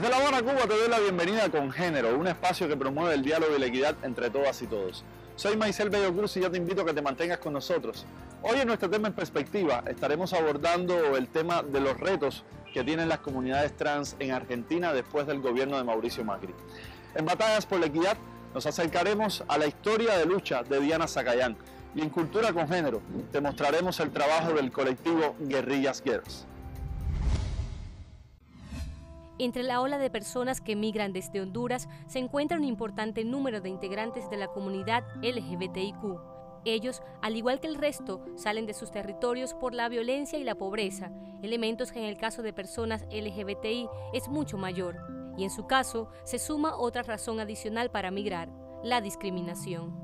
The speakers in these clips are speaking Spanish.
Desde La Habana, Cuba, te doy la bienvenida con Género, un espacio que promueve el diálogo y la equidad entre todas y todos. Soy Maicel Bello Cruz y yo te invito a que te mantengas con nosotros. Hoy en nuestro tema en perspectiva estaremos abordando el tema de los retos que tienen las comunidades trans en Argentina después del gobierno de Mauricio Macri. En Batallas por la Equidad nos acercaremos a la historia de lucha de Diana Zacayán y en Cultura con Género te mostraremos el trabajo del colectivo Guerrillas Girls. Entre la ola de personas que migran desde Honduras se encuentra un importante número de integrantes de la comunidad LGBTIQ. Ellos, al igual que el resto, salen de sus territorios por la violencia y la pobreza, elementos que en el caso de personas LGBTI es mucho mayor. Y en su caso, se suma otra razón adicional para migrar, la discriminación.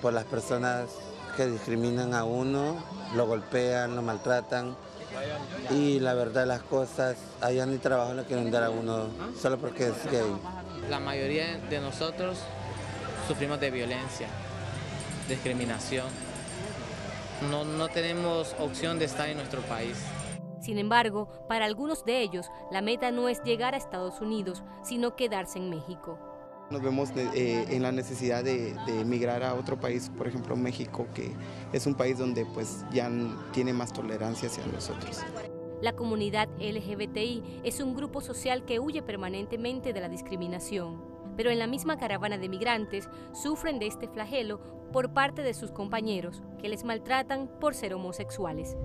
Por las personas que discriminan a uno, lo golpean, lo maltratan. Y la verdad las cosas, allá ni trabajo le quieren dar a uno solo porque es gay. La mayoría de nosotros sufrimos de violencia, discriminación. No tenemos opción de estar en nuestro país. Sin embargo, para algunos de ellos, la meta no es llegar a Estados Unidos, sino quedarse en México. Nos vemos en la necesidad de emigrar a otro país, por ejemplo México, que es un país donde pues ya tiene más tolerancia hacia nosotros. La comunidad LGBTI es un grupo social que huye permanentemente de la discriminación, pero en la misma caravana de migrantes sufren de este flagelo por parte de sus compañeros, que les maltratan por ser homosexuales.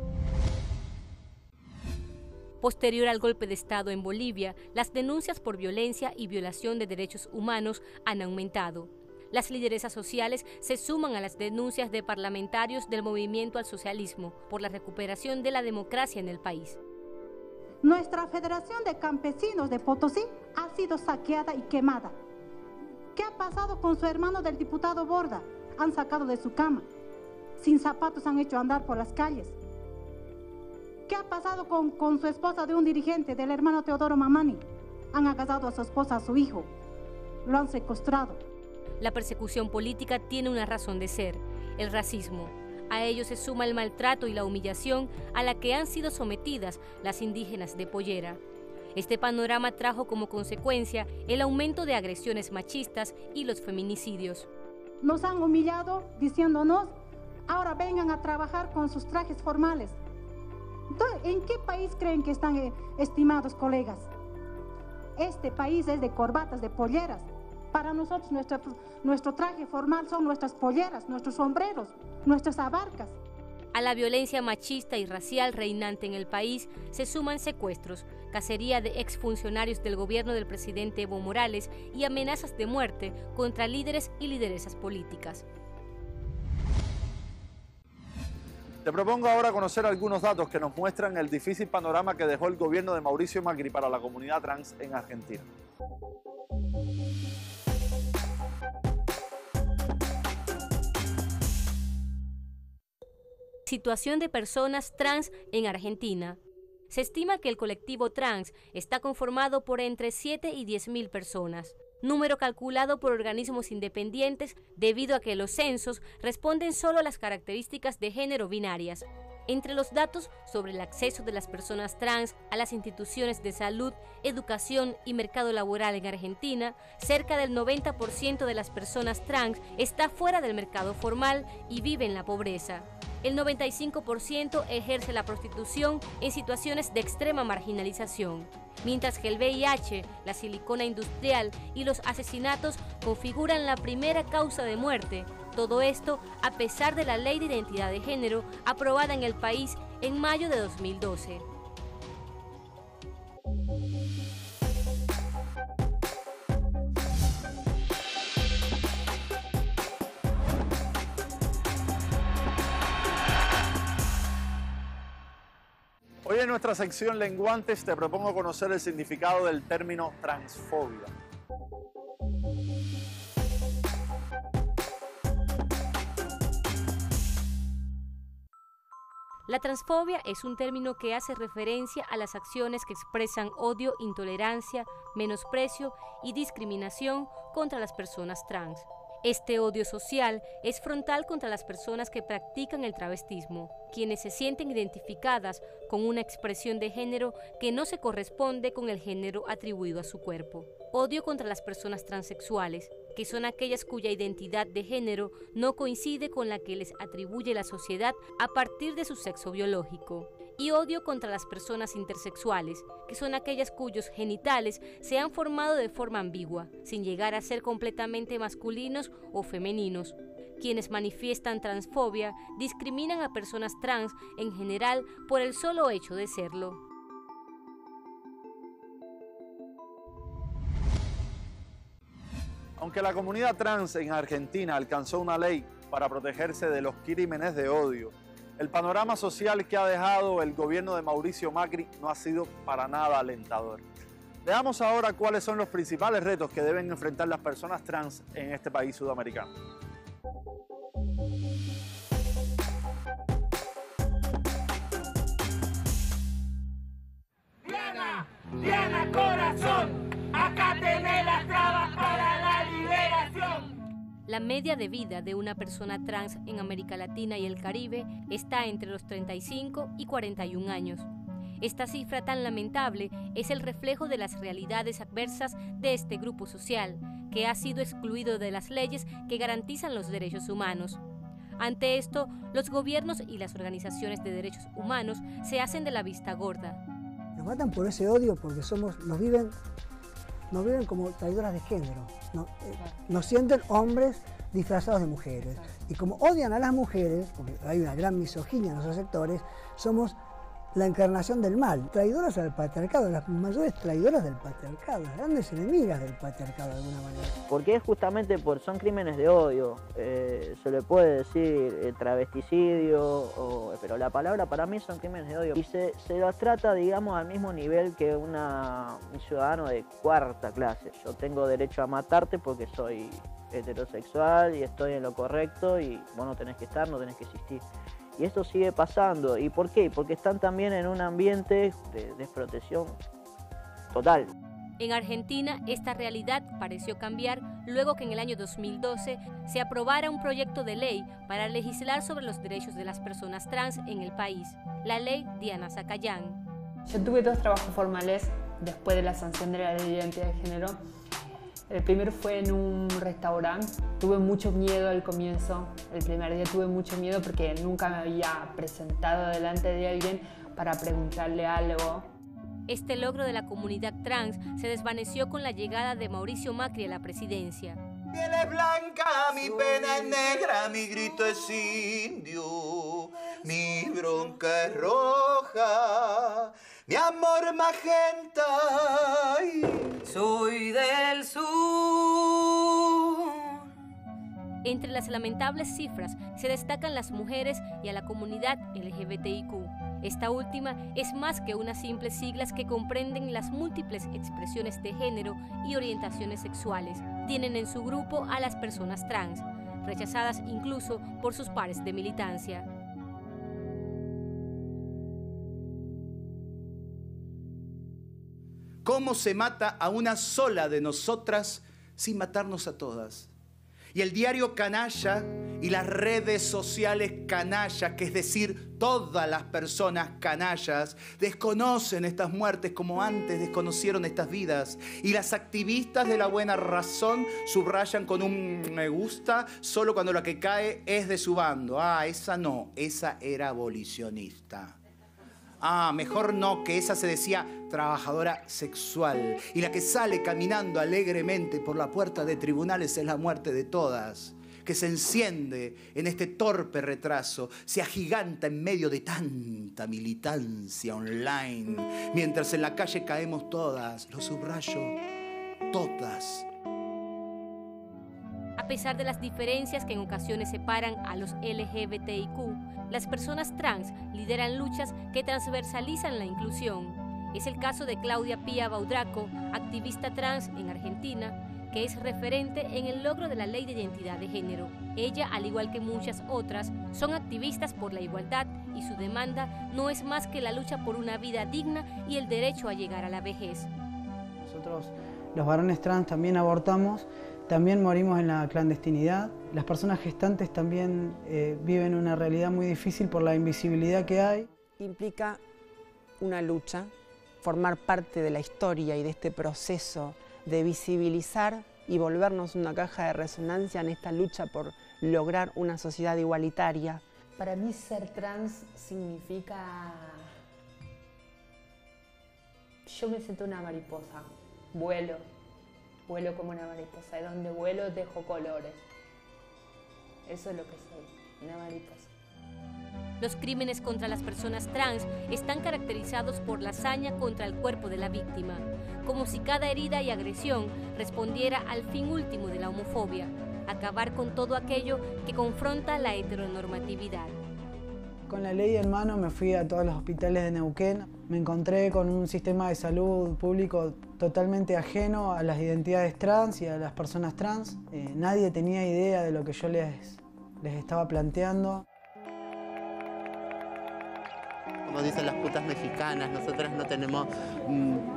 Posterior al golpe de Estado en Bolivia, las denuncias por violencia y violación de derechos humanos han aumentado. Las lideresas sociales se suman a las denuncias de parlamentarios del Movimiento al Socialismo por la recuperación de la democracia en el país. Nuestra Federación de Campesinos de Potosí ha sido saqueada y quemada. ¿Qué ha pasado con su hermano del diputado Borda? Han sacado de su cama. Sin zapatos han hecho andar por las calles. ¿Qué ha pasado con su esposa de un dirigente, del hermano Teodoro Mamani? Han agasado a su esposa, a su hijo. Lo han secuestrado. La persecución política tiene una razón de ser, el racismo. A ello se suma el maltrato y la humillación a la que han sido sometidas las indígenas de Pollera. Este panorama trajo como consecuencia el aumento de agresiones machistas y los feminicidios. Nos han humillado diciéndonos, ahora vengan a trabajar con sus trajes formales. Entonces, ¿en qué país creen que están, estimados colegas? Este país es de corbatas, de polleras. Para nosotros nuestro traje formal son nuestras polleras, nuestros sombreros, nuestras abarcas. A la violencia machista y racial reinante en el país se suman secuestros, cacería de exfuncionarios del gobierno del presidente Evo Morales y amenazas de muerte contra líderes y lideresas políticas. Te propongo ahora conocer algunos datos que nos muestran el difícil panorama que dejó el gobierno de Mauricio Macri para la comunidad trans en Argentina. Situación de personas trans en Argentina. Se estima que el colectivo trans está conformado por entre 7 y 10.000 personas. Número calculado por organismos independientes debido a que los censos responden solo a las características de género binarias. Entre los datos sobre el acceso de las personas trans a las instituciones de salud, educación y mercado laboral en Argentina, cerca del 90% de las personas trans está fuera del mercado formal y vive en la pobreza. El 95% ejerce la prostitución en situaciones de extrema marginalización, mientras que el VIH, la silicona industrial y los asesinatos configuran la primera causa de muerte. Todo esto a pesar de la Ley de Identidad de Género aprobada en el país en mayo de 2012. Hoy en nuestra sección Lenguantes te propongo conocer el significado del término transfobia. La transfobia es un término que hace referencia a las acciones que expresan odio, intolerancia, menosprecio y discriminación contra las personas trans. Este odio social es frontal contra las personas que practican el travestismo, quienes se sienten identificadas con una expresión de género que no se corresponde con el género atribuido a su cuerpo. Odio contra las personas transexuales, que son aquellas cuya identidad de género no coincide con la que les atribuye la sociedad a partir de su sexo biológico. Y odio contra las personas intersexuales, que son aquellas cuyos genitales se han formado de forma ambigua, sin llegar a ser completamente masculinos o femeninos. Quienes manifiestan transfobia discriminan a personas trans en general por el solo hecho de serlo. Aunque la comunidad trans en Argentina alcanzó una ley para protegerse de los crímenes de odio, el panorama social que ha dejado el gobierno de Mauricio Macri no ha sido para nada alentador. Veamos ahora cuáles son los principales retos que deben enfrentar las personas trans en este país sudamericano. Diana corazón, acá tenés las trabas para la liberación. La media de vida de una persona trans en América Latina y el Caribe está entre los 35 y 41 años. Esta cifra tan lamentable es el reflejo de las realidades adversas de este grupo social, que ha sido excluido de las leyes que garantizan los derechos humanos. Ante esto, los gobiernos y las organizaciones de derechos humanos se hacen de la vista gorda. Nos matan por ese odio porque nos viven como traidoras de género, nos sienten hombres disfrazados de mujeres. Y como odian a las mujeres, porque hay una gran misoginia en nuestros sectores, somos la encarnación del mal, traidoras al patriarcado, las mayores traidoras del patriarcado, las grandes enemigas del patriarcado de alguna manera. Porque es justamente son crímenes de odio, se le puede decir travesticidio, pero la palabra para mí son crímenes de odio. Y se los trata, digamos, al mismo nivel que un ciudadano de cuarta clase. Yo tengo derecho a matarte porque soy heterosexual y estoy en lo correcto y vos no tenés que estar, no tenés que existir. Y esto sigue pasando. ¿Y por qué? Porque están también en un ambiente de desprotección total. En Argentina, esta realidad pareció cambiar luego que en el año 2012 se aprobara un proyecto de ley para legislar sobre los derechos de las personas trans en el país, la ley Diana Zacayán. Yo tuve 2 trabajos formales después de la sanción de la ley de identidad de género. El primero fue en un restaurante. Tuve mucho miedo al comienzo. El primer día tuve mucho miedo porque nunca me había presentado delante de alguien para preguntarle algo. Este logro de la comunidad trans se desvaneció con la llegada de Mauricio Macri a la presidencia. Mi piel es blanca, mi pena es negra, mi grito es indio, mi bronca es roja, mi amor magenta. Soy del sur. Entre las lamentables cifras se destacan las mujeres y a la comunidad LGBTIQ. Esta última es más que unas simples siglas que comprenden las múltiples expresiones de género y orientaciones sexuales. Tienen en su grupo a las personas trans, rechazadas incluso por sus pares de militancia. ¿Cómo se mata a una sola de nosotras sin matarnos a todas? Y el diario canalla y las redes sociales canallas, que es decir, todas las personas canallas, desconocen estas muertes como antes desconocieron estas vidas. Y las activistas de la buena razón subrayan con un me gusta solo cuando la que cae es de su bando. Ah, esa no, esa era abolicionista. Ah, mejor no, que esa se decía trabajadora sexual. Y la que sale caminando alegremente por la puerta de tribunales es la muerte de todas, que se enciende en este torpe retraso, se agiganta en medio de tanta militancia online, mientras en la calle caemos todas, lo subrayo, todas. A pesar de las diferencias que en ocasiones separan a los LGBTIQ, las personas trans lideran luchas que transversalizan la inclusión. Es el caso de Claudia Pía Baudraco, activista trans en Argentina, que es referente en el logro de la ley de identidad de género. Ella, al igual que muchas otras, son activistas por la igualdad y su demanda no es más que la lucha por una vida digna y el derecho a llegar a la vejez. Nosotros, los varones trans, también abortamos También morimos en la clandestinidad. Las personas gestantes también viven una realidad muy difícil por la invisibilidad que hay. Implica una lucha, formar parte de la historia y de este proceso de visibilizar y volvernos una caja de resonancia en esta lucha por lograr una sociedad igualitaria. Para mí ser trans significa... Yo me siento una mariposa, vuelo como una mariposa, y donde vuelo dejo colores. Eso es lo que soy, una mariposa. Los crímenes contra las personas trans están caracterizados por la hazaña contra el cuerpo de la víctima, como si cada herida y agresión respondiera al fin último de la homofobia, acabar con todo aquello que confronta la heteronormatividad. Con la ley en mano me fui a todos los hospitales de Neuquén. Me encontré con un sistema de salud público totalmente ajeno a las identidades trans y a las personas trans. Nadie tenía idea de lo que yo les estaba planteando. Como dicen las putas mexicanas, nosotras no tenemos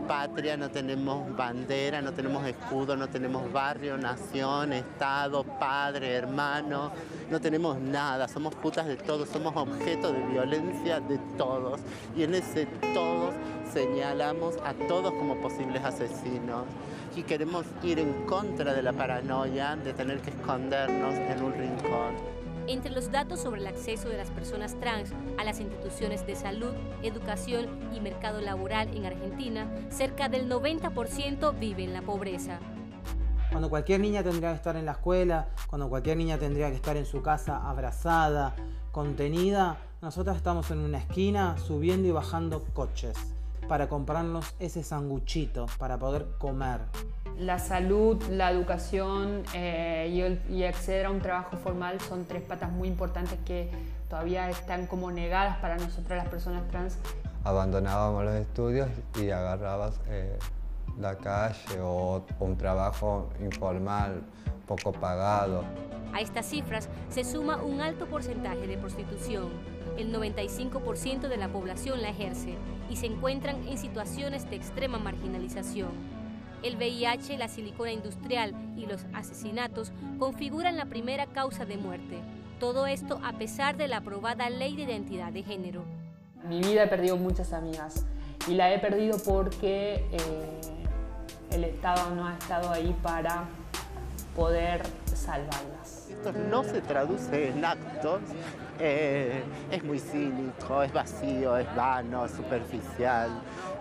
patria, no tenemos bandera, no tenemos escudo, no tenemos barrio, nación, estado, padre, hermano, no tenemos nada, somos putas de todos, somos objeto de violencia de todos. Y en ese todos señalamos a todos como posibles asesinos. Y queremos ir en contra de la paranoia de tener que escondernos en un rincón. Entre los datos sobre el acceso de las personas trans a las instituciones de salud, educación y mercado laboral en Argentina, cerca del 90% vive en la pobreza. Cuando cualquier niña tendría que estar en la escuela, cuando cualquier niña tendría que estar en su casa abrazada, contenida, nosotros estamos en una esquina subiendo y bajando coches para comprarnos ese sanguchito para poder comer. La salud, la educación y acceder a un trabajo formal son tres patas muy importantes que todavía están como negadas para nosotras las personas trans. Abandonábamos los estudios y agarrabas la calle o un trabajo informal, poco pagado. A estas cifras se suma un alto porcentaje de prostitución. El 95% de la población la ejerce y se encuentran en situaciones de extrema marginalización. El VIH, la silicona industrial y los asesinatos configuran la primera causa de muerte. Todo esto a pesar de la aprobada Ley de Identidad de Género. En mi vida he perdido muchas amigas y la he perdido porque el Estado no ha estado ahí para poder salvarlas. Esto no se traduce en actos, es muy cínico, es vacío, es vano, es superficial,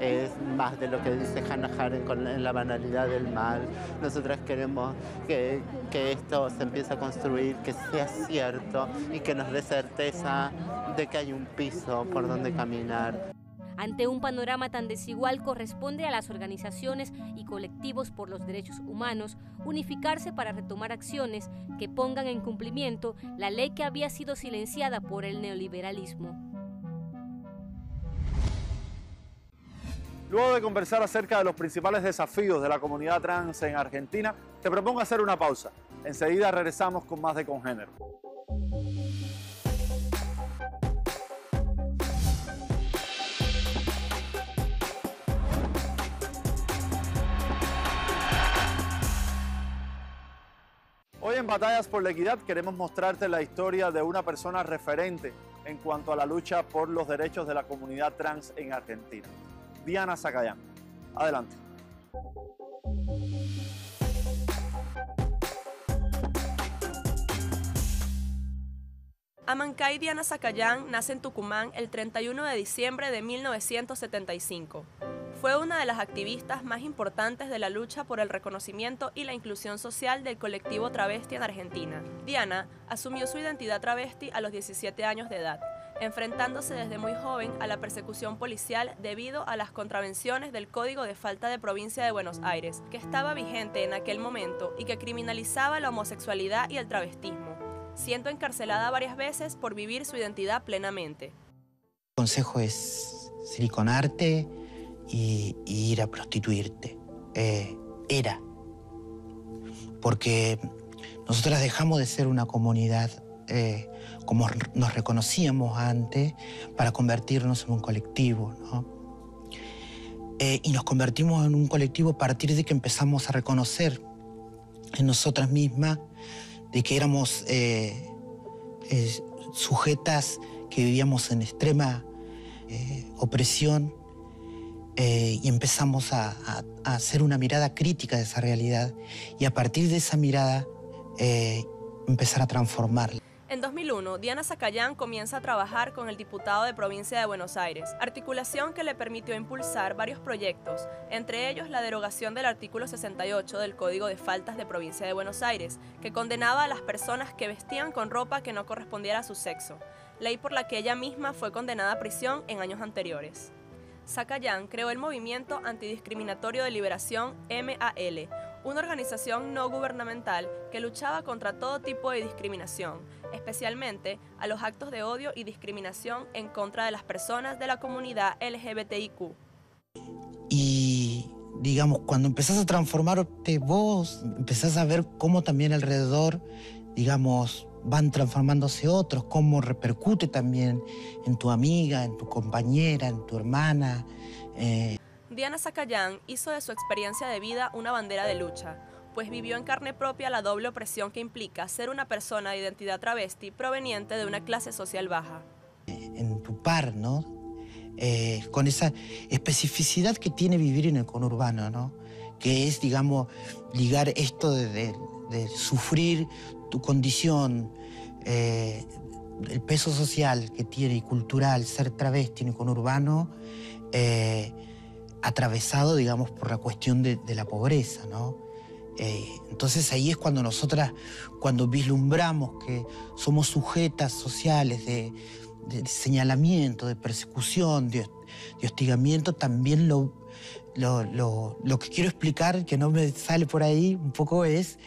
es más de lo que dice Hannah Arendt en la banalidad del mal. Nosotras queremos que esto se empiece a construir, que sea cierto y que nos dé certeza de que hay un piso por donde caminar. Ante un panorama tan desigual, corresponde a las organizaciones y colectivos por los derechos humanos unificarse para retomar acciones que pongan en cumplimiento la ley que había sido silenciada por el neoliberalismo. Luego de conversar acerca de los principales desafíos de la comunidad trans en Argentina, te propongo hacer una pausa. Enseguida regresamos con más de Congénero. Hoy en Batallas por la Equidad queremos mostrarte la historia de una persona referente en cuanto a la lucha por los derechos de la comunidad trans en Argentina. Diana Zacayán. Adelante. Amancay Diana Zacayán nace en Tucumán el 31 de diciembre de 1975. Fue una de las activistas más importantes de la lucha por el reconocimiento y la inclusión social del colectivo travesti en Argentina. Diana asumió su identidad travesti a los 17 años de edad, enfrentándose desde muy joven a la persecución policial debido a las contravenciones del Código de Falta de Provincia de Buenos Aires, que estaba vigente en aquel momento y que criminalizaba la homosexualidad y el travestismo, siendo encarcelada varias veces por vivir su identidad plenamente. El consejo es siliconarte y ir a prostituirte. Era. Porque nosotras dejamos de ser una comunidad como nos reconocíamos antes para convertirnos en un colectivo, ¿no? Y nos convertimos en un colectivo a partir de que empezamos a reconocer en nosotras mismas, de que éramos sujetas que vivíamos en extrema opresión, y empezamos a hacer una mirada crítica de esa realidad y a partir de esa mirada empezar a transformarla. En 2001, Diana Zacayán comienza a trabajar con el diputado de Provincia de Buenos Aires, articulación que le permitió impulsar varios proyectos, entre ellos la derogación del artículo 68 del Código de Faltas de Provincia de Buenos Aires, que condenaba a las personas que vestían con ropa que no correspondiera a su sexo, ley por la que ella misma fue condenada a prisión en años anteriores. Zacayán creó el Movimiento Antidiscriminatorio de Liberación MAL, una organización no gubernamental que luchaba contra todo tipo de discriminación, especialmente a los actos de odio y discriminación en contra de las personas de la comunidad LGBTIQ. Y, digamos, cuando empezás a transformarte vos, empezás a ver cómo también alrededor, digamos, van transformándose otros, cómo repercute también en tu amiga, en tu compañera, en tu hermana. Diana Zacayán hizo de su experiencia de vida una bandera de lucha, pues vivió en carne propia la doble opresión que implica ser una persona de identidad travesti proveniente de una clase social baja. En tu par, ¿no? Con esa especificidad que tiene vivir en el conurbano, ¿no? Que es, digamos, ligar esto de sufrir tu condición, el peso social que tiene y cultural ser travesti en el conurbano, atravesado, digamos, por la cuestión de la pobreza, ¿no? Entonces ahí es cuando nosotras, cuando vislumbramos que somos sujetas sociales de señalamiento, de persecución, de hostigamiento, también lo que quiero explicar, que no me sale por ahí un poco, es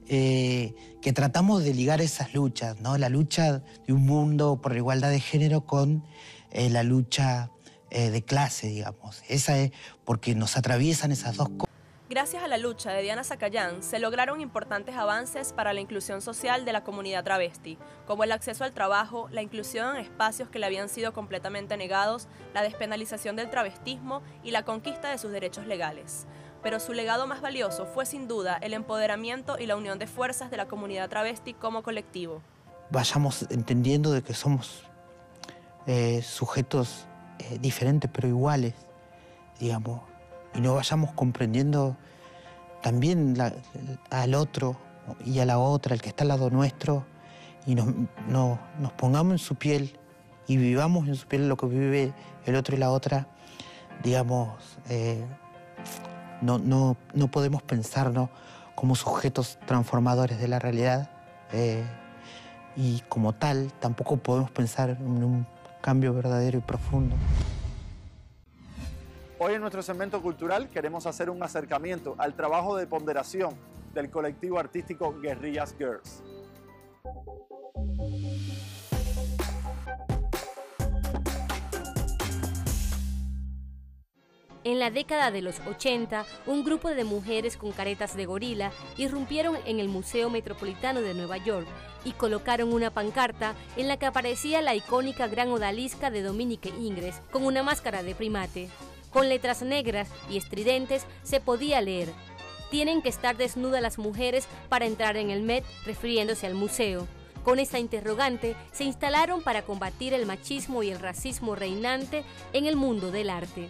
que tratamos de ligar esas luchas, ¿no? La lucha de un mundo por la igualdad de género con la lucha de clase, digamos. Esa es porque nos atraviesan esas dos cosas. Gracias a la lucha de Diana Zacayán se lograron importantes avances para la inclusión social de la comunidad travesti, como el acceso al trabajo, la inclusión en espacios que le habían sido completamente negados, la despenalización del travestismo y la conquista de sus derechos legales. Pero su legado más valioso fue sin duda el empoderamiento y la unión de fuerzas de la comunidad travesti como colectivo. Vayamos entendiendo de que somos sujetos diferentes pero iguales, digamos, y no vayamos comprendiendo también al otro y a la otra, el que está al lado nuestro, y nos pongamos en su piel y vivamos en su piel lo que vive el otro y la otra, digamos, no podemos pensarnos como sujetos transformadores de la realidad, y como tal tampoco podemos pensar en un cambio verdadero y profundo. Hoy en nuestro segmento cultural queremos hacer un acercamiento al trabajo de ponderación del colectivo artístico Guerrillas Girls. En la década de los 80, un grupo de mujeres con caretas de gorila irrumpieron en el Museo Metropolitano de Nueva York y colocaron una pancarta en la que aparecía la icónica gran odalisca de Dominique Ingres con una máscara de primate. Con letras negras y estridentes se podía leer: "Tienen que estar desnudas las mujeres para entrar en el Met", refiriéndose al museo. Con esta interrogante se instalaron para combatir el machismo y el racismo reinante en el mundo del arte.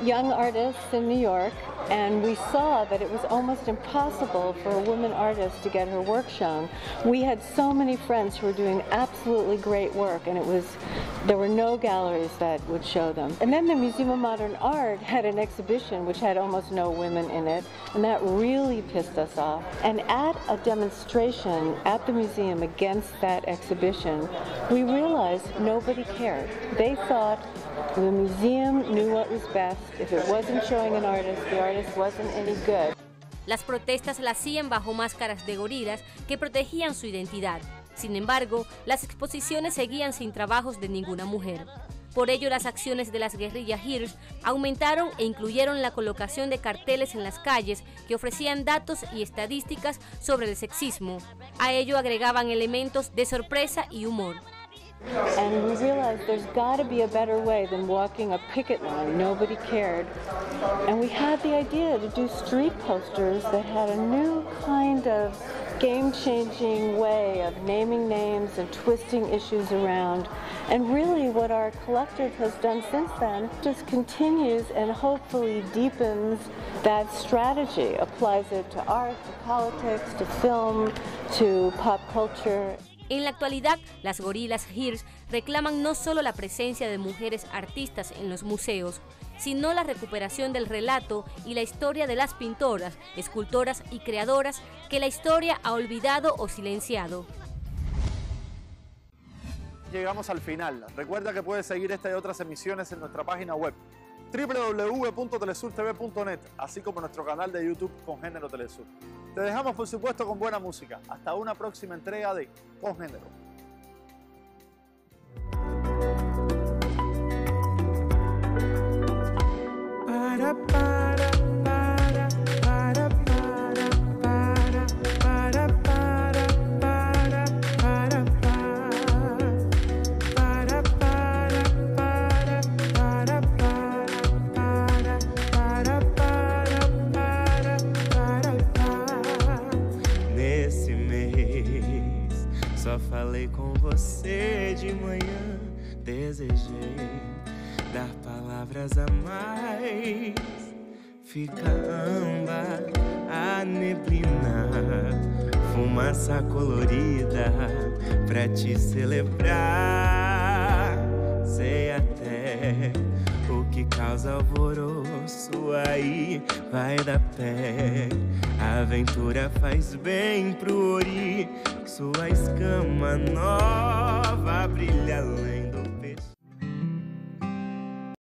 Young artists in New York, and we saw that it was almost impossible for a woman artist to get her work shown. We had so many friends who were doing absolutely great work, and there were no galleries that would show them. And then the Museum of Modern Art had an exhibition which had almost no women in it, and that really pissed us off. And at a demonstration at the museum against that exhibition, we realized nobody cared. They thought the museum knew what was best. If it wasn't showing an artist, the artist wasn't any good. Las protestas las hacían bajo máscaras de gorilas que protegían su identidad. Sin embargo, las exposiciones seguían sin trabajos de ninguna mujer. Por ello, las acciones de las Guerrillas Girls aumentaron e incluyeron la colocación de carteles en las calles que ofrecían datos y estadísticas sobre el sexismo. A ello agregaban elementos de sorpresa y humor. And we realized there's got to be a better way than walking a picket line. Nobody cared. And we had the idea to do street posters that had a new kind of game-changing way of naming names and twisting issues around. And really what our collective has done since then just continues and hopefully deepens that strategy, applies it to art, to politics, to film, to pop culture. En la actualidad, las gorilas Hirsch reclaman no solo la presencia de mujeres artistas en los museos, sino la recuperación del relato y la historia de las pintoras, escultoras y creadoras que la historia ha olvidado o silenciado. Llegamos al final. Recuerda que puedes seguir esta y otras emisiones en nuestra página web www.telesurtv.net, así como nuestro canal de YouTube Congénero Telesur. Te dejamos, por supuesto, con buena música. Hasta una próxima entrega de Congénero. Só falei com você de manhã, desejei dar palavras a mais. Fica âmbar a neblina, fumaça colorida pra te celebrar. Sei até o que causa alvoroço, aí vai dar pé. A aventura faz bem pro ori, sua escama nova brilha além.